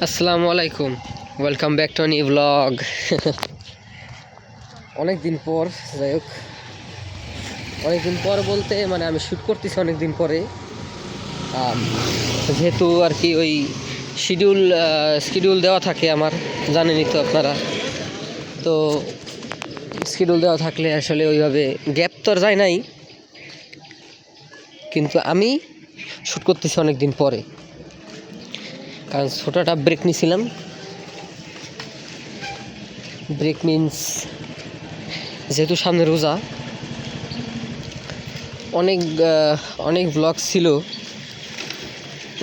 আসসালামু আলাইকুম, welcome back to new blog. অনেকদিন পর, যাই হোক, অনেকদিন পর বলতে মানে আমি শ্যুট করতেছি অনেকদিন পরে, যেহেতু আর কি ওই শিডিউল দেওয়া থাকে আমার, জানেনই তো আপনারা। তো শিডিউল দেওয়া থাকলে আসলে ওইভাবে গ্যাপ তো আর যায় নাই, কিন্তু আমি শ্যুট করতেছি অনেকদিন পরে, কারণ ছোটোটা ব্রেক নিয়েছিলাম। ব্রেক মিন্স যেহেতু সামনে রোজা, অনেক অনেক ব্লগ ছিল,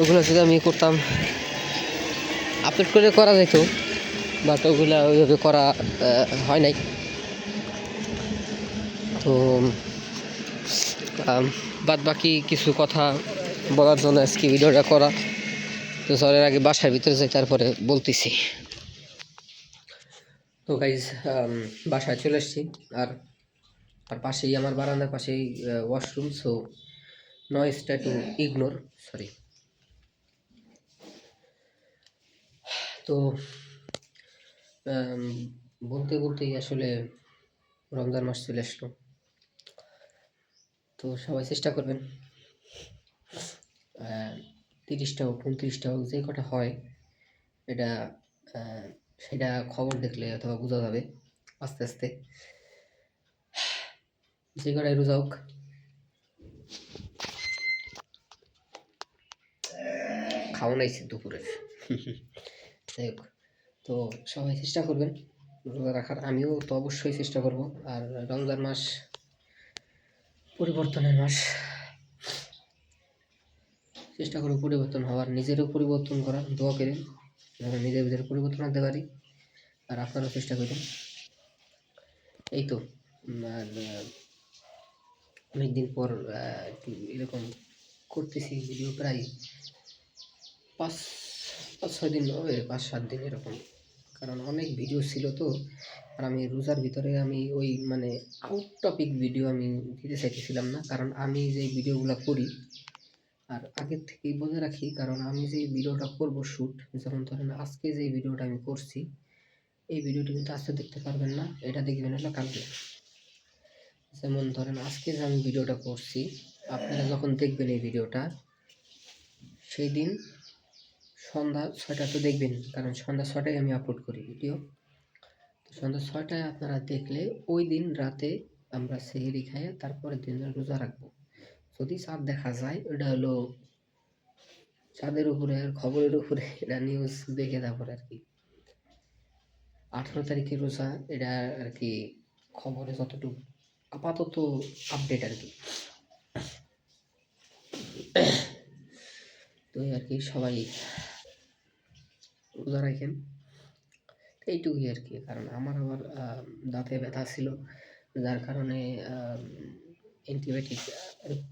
ওগুলো যদি আমি করতাম আপলোড করে করা যেত, বাট ওগুলো ওইভাবে করা হয় নাই। তো বাদ বাকি কিছু কথা বলার জন্য আজকে ভিডিওটা করা। তো চলের আগে বাসার ভিতরে যাই, তারপরে বলতেছি। তো গাইজ, বাসায় চলে এসেছি, আর আর পাশেই আমার বারান্দার পাশেই ওয়াশরুম, সো নয়েজটা টু ইগনোর, সরি। তো বলতে বলতেই আসলে রমজান মাস চলে আসলো। তো সবাই চেষ্টা করবেন 30টা হোক 29টা হোক, যে কটা হয় এটা সেটা খবর দেখলে অথবা বোঝা যাবে আস্তে আস্তে। যে কটাই রোজা হোক, খাওয়া নাইছে দুপুরের। যাই হোক, তো সবাই চেষ্টা করবেন রোজা রাখার, আমিও তো অবশ্যই চেষ্টা করব। আর রমজান মাস পরিবর্তনের মাস, চেষ্টা করব পরিবর্তন হওয়ার, নিজেরও পরিবর্তন করার, দোয়া করেন যেন নিজের ভিতরে পরিবর্তন আনতে পারি, আর আপনারাও চেষ্টা করেন। এই তো। আর অনেকদিন পর একটু এরকম করতেছি ভিডিও, প্রায় 5-6 দিন হবে, 5-7 দিন এরকম, কারণ অনেক ভিডিও ছিল তো। আর আমি রোজার ভিতরে আমি ওই মানে আউট টপিক ভিডিও আমি দিতে চাইতেছিলাম না, কারণ আমি যে ভিডিওগুলো করি, আর আগের থেকেই বলে রাখি, কারণ আমি যে ভিডিওটা করব শ্যুট, যেমন ধরেন আজকে যে ভিডিওটা আমি করছি, এই ভিডিওটি কিন্তু আজকে দেখতে পারবেন না, এটা দেখবেন হলো কালকে। যেমন ধরেন আজকে যে আমি ভিডিওটা করছি, আপনারা যখন দেখবেন এই ভিডিওটা, সেই দিন সন্ধ্যা 6টায় তো দেখবেন, কারণ সন্ধ্যা 6টায় আমি আপলোড করি ভিডিও। তো সন্ধ্যা 6টায় আপনারা দেখলে ওই দিন রাতে আমরা সেহরি খাইয়ে তারপরের দিন রোজা রাখবো। যদি চাঁদ দেখা যায়, ওটা হলো চাঁদের উপরে আর খবরের উপরে, এটা নিউজ দেখে তারপরে আর কি 18 তারিখে রোজা, এটা আর কি খবরে যতটুকু আপাতত আপডেট আর কি। তো আর কি সবাই রোজা রাখেন, এইটুকুই আর কি। কারণ আমার আবার দাঁতে ব্যথা ছিল, যার কারণে অ্যান্টিবায়োটিক,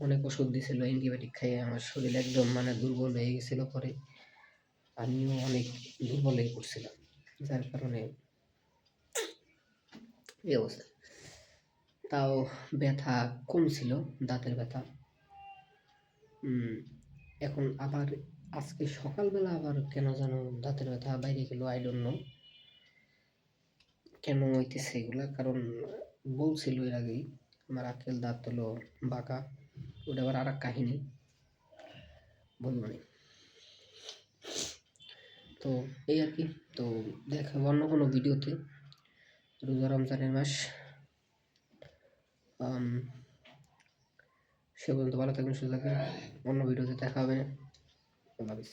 অনেক ওষুধ দিয়েছিল, অ্যান্টিবায়োটিক খাইয়ে আমার শরীর একদম মানে দুর্বল হয়ে গেছিলো। পরে আমিও অনেক দুর্বল হয়ে পড়ছিলাম, যার কারণে এই অবস্থা। তাও ব্যথা কমছিল, দাঁতের ব্যথা। এখন আবার আজকে সকালবেলা আবার কেন যেন দাঁতের ব্যথা বাইরে গেল, আই ডোন্ট নো কেন হইতেছে এগুলা। কারণ বলছিল এর আগেই আমার আক্কেল দাঁত হলো বাঁকা, ওটা আবার আর এক কাহিনী, বলবো না। তো এই আর কি। তো দেখা অন্য কোনো ভিডিওতে, রোজা রমজানের মাস। সে পর্যন্ত ভালো থাকবেন, সুস্থ থাকবেন, অন্য ভিডিওতে দেখা হবে। আল্লাহ হাফিজ।